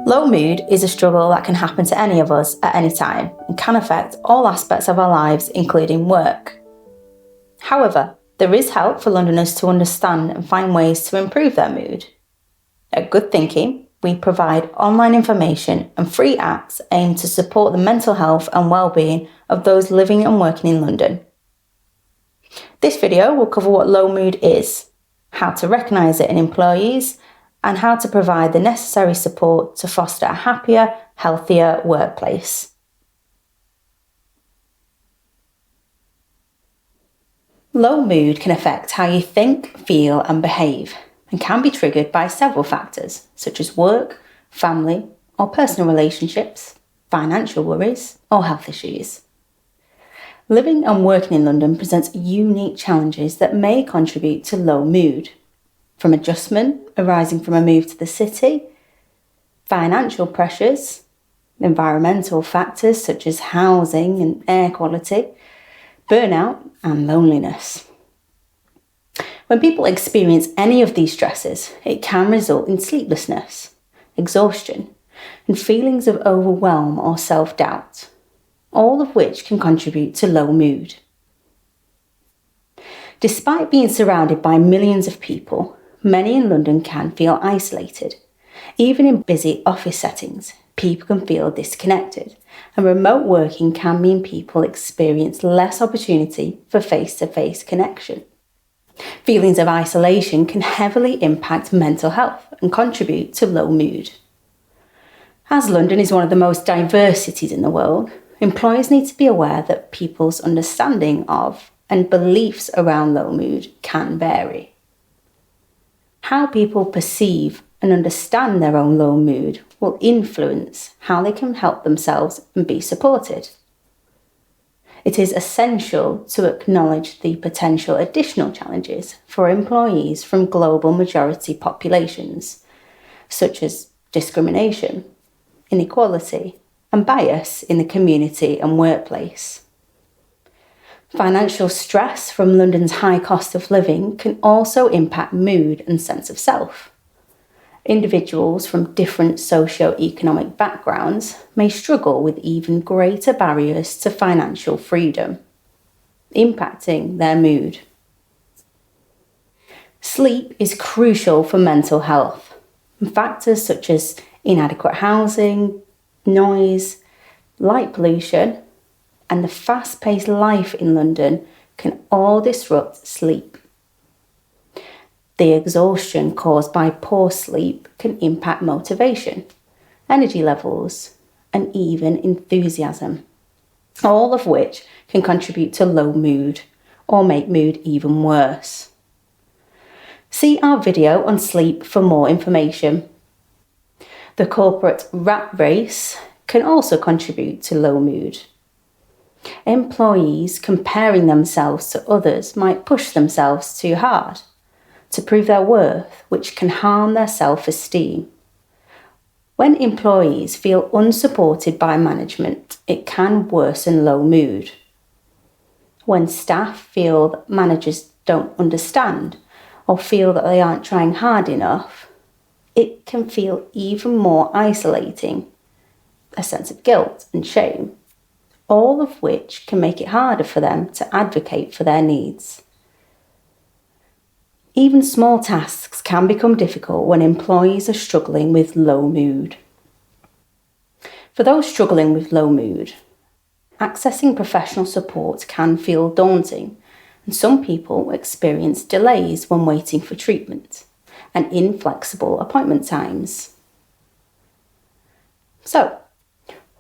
Low mood is a struggle that can happen to any of us at any time and can affect all aspects of our lives, including work. However, there is help for Londoners to understand and find ways to improve their mood. At Good Thinking, we provide online information and free apps aimed to support the mental health and well-being of those living and working in London. This video will cover what low mood is, how to recognise it in employees, and how to provide the necessary support to foster a happier, healthier workplace. Low mood can affect how you think, feel, and behave, and can be triggered by several factors, such as work, family, or personal relationships, financial worries, or health issues. Living and working in London presents unique challenges that may contribute to low mood, from adjustment arising from a move to the city, financial pressures, environmental factors such as housing and air quality, burnout, and loneliness. When people experience any of these stresses, it can result in sleeplessness, exhaustion, and feelings of overwhelm or self-doubt, all of which can contribute to low mood. Despite being surrounded by millions of people, many in London can feel isolated. Even in busy office settings, people can feel disconnected, and remote working can mean people experience less opportunity for face-to-face connection. Feelings of isolation can heavily impact mental health and contribute to low mood. As London is one of the most diverse cities in the world, employers need to be aware that people's understanding of and beliefs around low mood can vary. How people perceive and understand their own low mood will influence how they can help themselves and be supported. It is essential to acknowledge the potential additional challenges for employees from global majority populations, such as discrimination, inequality, and bias in the community and workplace. Financial stress from London's high cost of living can also impact mood and sense of self. Individuals from different socio-economic backgrounds may struggle with even greater barriers to financial freedom, impacting their mood. Sleep is crucial for mental health, and factors such as inadequate housing, noise, light pollution, and the fast-paced life in London can all disrupt sleep. The exhaustion caused by poor sleep can impact motivation, energy levels, and even enthusiasm, all of which can contribute to low mood or make mood even worse. See our video on sleep for more information. The corporate rat race can also contribute to low mood. Employees comparing themselves to others might push themselves too hard to prove their worth, which can harm their self-esteem. When employees feel unsupported by management, it can worsen low mood. When staff feel that managers don't understand or feel that they aren't trying hard enough, it can feel even more isolating, a sense of guilt and shame, all of which can make it harder for them to advocate for their needs. Even small tasks can become difficult when employees are struggling with low mood. For those struggling with low mood, accessing professional support can feel daunting, and some people experience delays when waiting for treatment and inflexible appointment times. So,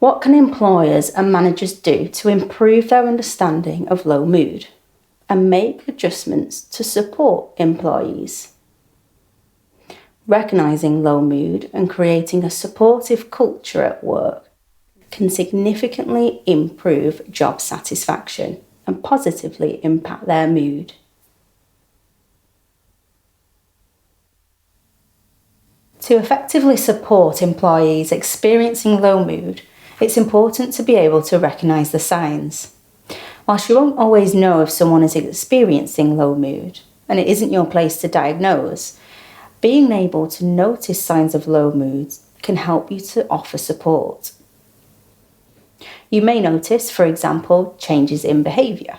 what can employers and managers do to improve their understanding of low mood and make adjustments to support employees? Recognising low mood and creating a supportive culture at work can significantly improve job satisfaction and positively impact their mood. To effectively support employees experiencing low mood, it's important to be able to recognise the signs. Whilst you won't always know if someone is experiencing low mood, and it isn't your place to diagnose, being able to notice signs of low moods can help you to offer support. You may notice, for example, changes in behaviour.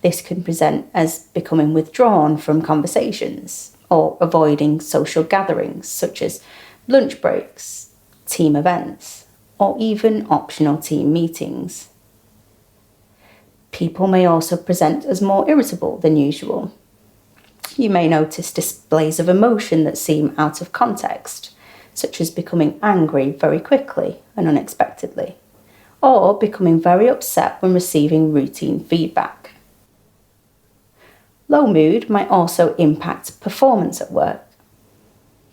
This can present as becoming withdrawn from conversations or avoiding social gatherings such as lunch breaks, team events, or even optional team meetings. People may also present as more irritable than usual. You may notice displays of emotion that seem out of context, such as becoming angry very quickly and unexpectedly, or becoming very upset when receiving routine feedback. Low mood might also impact performance at work.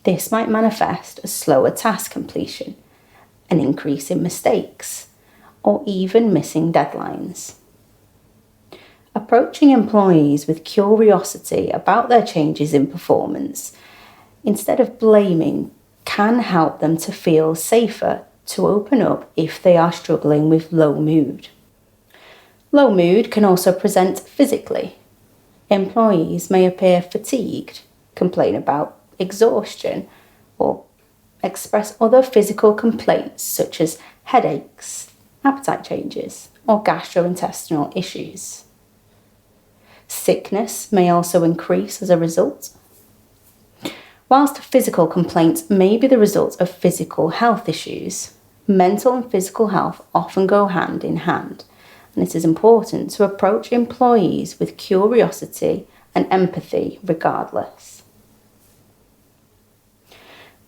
This might manifest as slower task completion, an increase in mistakes, or even missing deadlines. Approaching employees with curiosity about their changes in performance, instead of blaming, can help them to feel safer to open up if they are struggling with low mood. Low mood can also present physically. Employees may appear fatigued, complain about exhaustion, or express other physical complaints such as headaches, appetite changes, or gastrointestinal issues. Sickness may also increase as a result. Whilst physical complaints may be the result of physical health issues, mental and physical health often go hand in hand, and it is important to approach employees with curiosity and empathy regardless.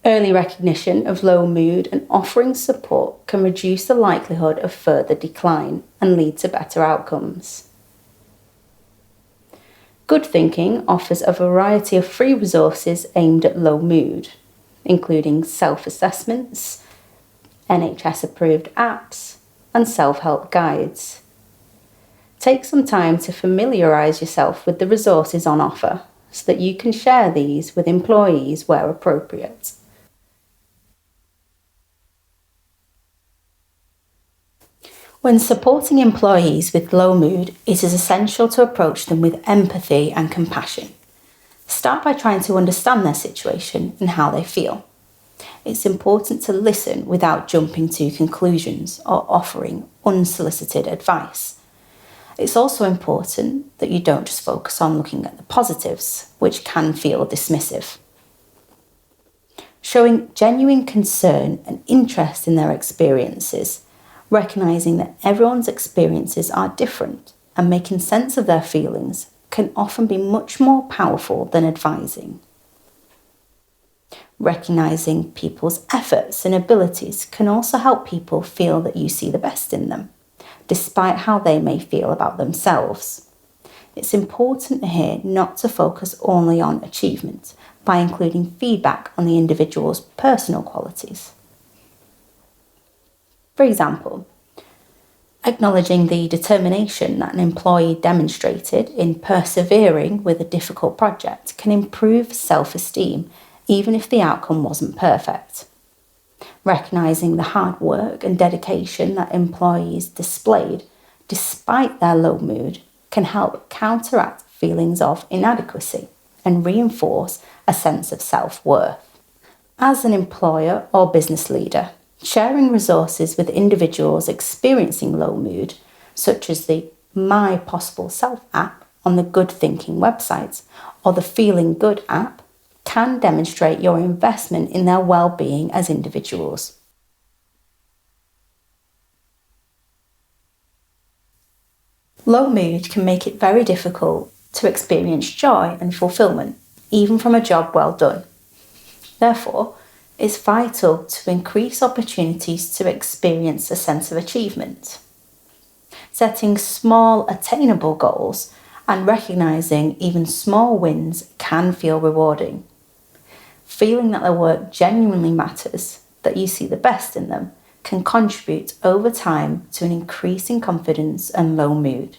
Early recognition of low mood and offering support can reduce the likelihood of further decline and lead to better outcomes. Good Thinking offers a variety of free resources aimed at low mood, including self-assessments, NHS-approved apps, and self-help guides. Take some time to familiarise yourself with the resources on offer so that you can share these with employees where appropriate. When supporting employees with low mood, it is essential to approach them with empathy and compassion. Start by trying to understand their situation and how they feel. It's important to listen without jumping to conclusions or offering unsolicited advice. It's also important that you don't just focus on looking at the positives, which can feel dismissive. Showing genuine concern and interest in their experiences, recognising that everyone's experiences are different and making sense of their feelings can often be much more powerful than advising. Recognising people's efforts and abilities can also help people feel that you see the best in them, despite how they may feel about themselves. It's important here not to focus only on achievement by including feedback on the individual's personal qualities. For example, acknowledging the determination that an employee demonstrated in persevering with a difficult project can improve self-esteem even if the outcome wasn't perfect. Recognising the hard work and dedication that employees displayed despite their low mood can help counteract feelings of inadequacy and reinforce a sense of self-worth. As an employer or business leader, sharing resources with individuals experiencing low mood, such as the My Possible Self app on the Good Thinking website or the Feeling Good app, can demonstrate your investment in their well-being as individuals. Low mood can make it very difficult to experience joy and fulfillment, even from a job well done. Therefore, it's vital to increase opportunities to experience a sense of achievement. Setting small, attainable goals and recognising even small wins can feel rewarding. Feeling that their work genuinely matters, that you see the best in them, can contribute over time to an increase in confidence and low mood.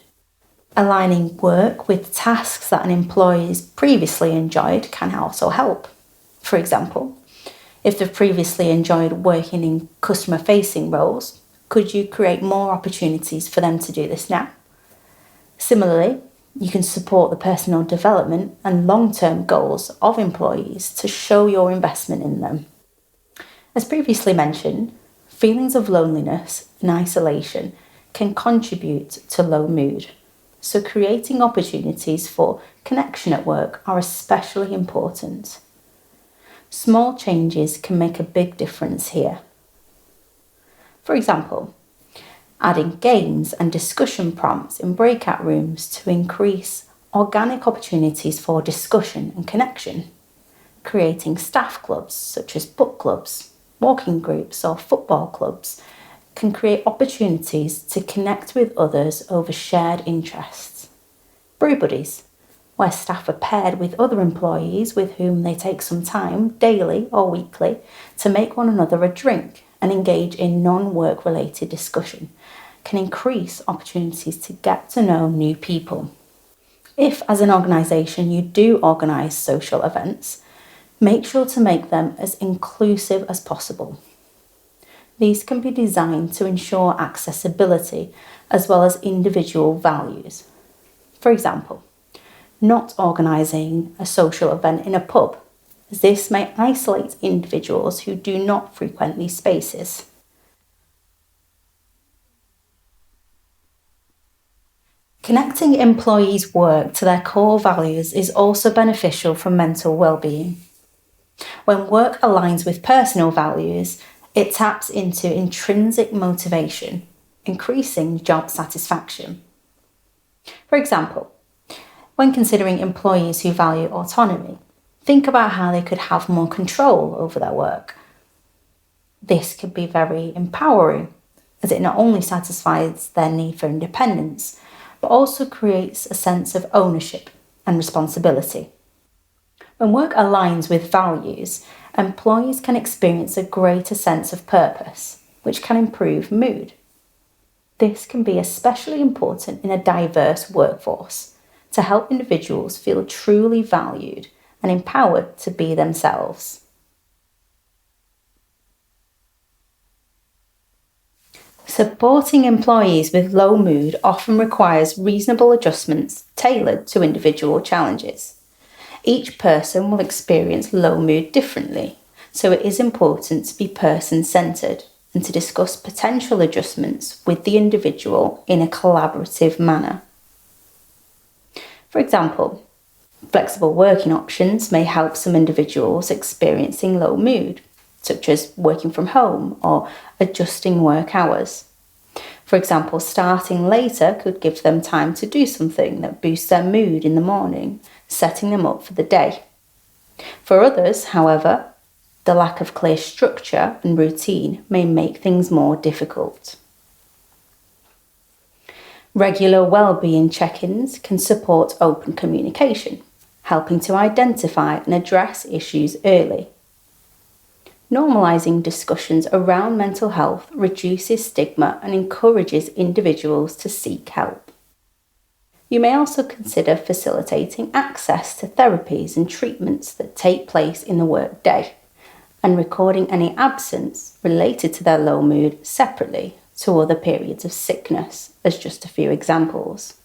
Aligning work with tasks that an employee's previously enjoyed can also help. For example, if they've previously enjoyed working in customer-facing roles, could you create more opportunities for them to do this now? Similarly, you can support the personal development and long-term goals of employees to show your investment in them. As previously mentioned, feelings of loneliness and isolation can contribute to low mood, so creating opportunities for connection at work are especially important. Small changes can make a big difference here. For example, adding games and discussion prompts in breakout rooms to increase organic opportunities for discussion and connection. Creating staff clubs such as book clubs, walking groups or football clubs can create opportunities to connect with others over shared interests. Brew buddies, where staff are paired with other employees with whom they take some time, daily or weekly, to make one another a drink and engage in non-work related discussion, can increase opportunities to get to know new people. If, as an organisation, you do organise social events, make sure to make them as inclusive as possible. These can be designed to ensure accessibility as well as individual values. For example, not organising a social event in a pub, as this may isolate individuals who do not frequent these spaces. Connecting employees' work to their core values is also beneficial for mental well-being. When work aligns with personal values, it taps into intrinsic motivation, increasing job satisfaction. For example, when considering employees who value autonomy, think about how they could have more control over their work. This could be very empowering, as it not only satisfies their need for independence, but also creates a sense of ownership and responsibility. When work aligns with values, employees can experience a greater sense of purpose, which can improve mood. This can be especially important in a diverse workforce to help individuals feel truly valued and empowered to be themselves. Supporting employees with low mood often requires reasonable adjustments tailored to individual challenges. Each person will experience low mood differently, so it is important to be person-centred and to discuss potential adjustments with the individual in a collaborative manner. For example, flexible working options may help some individuals experiencing low mood, such as working from home or adjusting work hours. For example, starting later could give them time to do something that boosts their mood in the morning, setting them up for the day. For others, however, the lack of clear structure and routine may make things more difficult. Regular well-being check-ins can support open communication, helping to identify and address issues early. Normalising discussions around mental health reduces stigma and encourages individuals to seek help. You may also consider facilitating access to therapies and treatments that take place in the workday, and recording any absence related to their low mood separately to other periods of sickness, as just a few examples.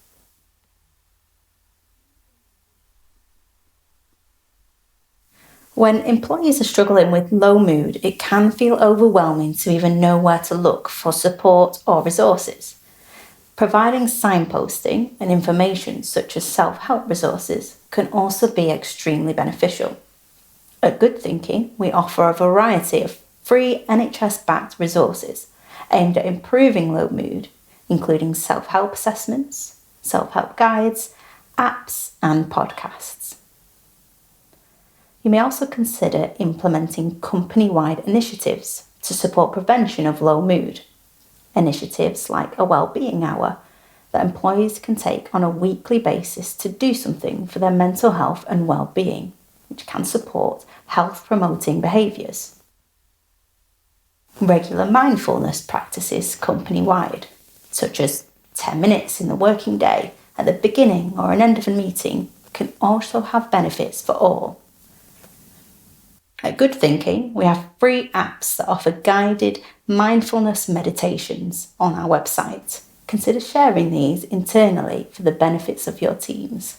When employees are struggling with low mood, it can feel overwhelming to even know where to look for support or resources. Providing signposting and information such as self-help resources can also be extremely beneficial. At Good Thinking, we offer a variety of free NHS-backed resources aimed at improving low mood, including self-help assessments, self-help guides, apps, and podcasts. You may also consider implementing company-wide initiatives to support prevention of low mood. Initiatives like a wellbeing hour that employees can take on a weekly basis to do something for their mental health and well-being, which can support health-promoting behaviours. Regular mindfulness practices company-wide, such as 10 minutes in the working day at the beginning or an end of a meeting, can also have benefits for all. At Good Thinking, we have free apps that offer guided mindfulness meditations on our website. Consider sharing these internally for the benefits of your teams.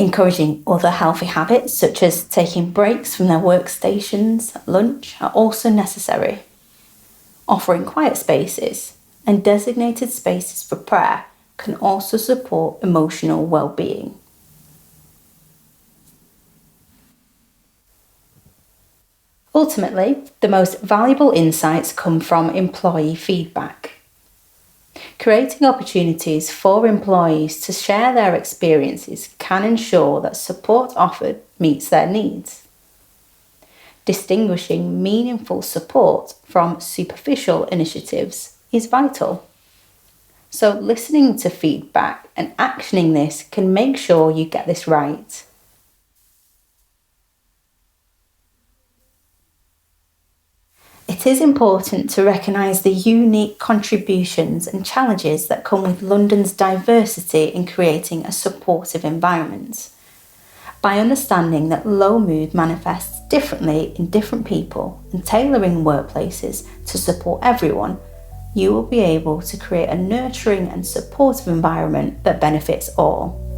Encouraging other healthy habits, such as taking breaks from their workstations at lunch, are also necessary. Offering quiet spaces and designated spaces for prayer can also support emotional well-being. Ultimately, the most valuable insights come from employee feedback. Creating opportunities for employees to share their experiences can ensure that support offered meets their needs. Distinguishing meaningful support from superficial initiatives is vital. So, listening to feedback and actioning this can make sure you get this right. It is important to recognise the unique contributions and challenges that come with London's diversity in creating a supportive environment. By understanding that low mood manifests differently in different people and tailoring workplaces to support everyone, you will be able to create a nurturing and supportive environment that benefits all.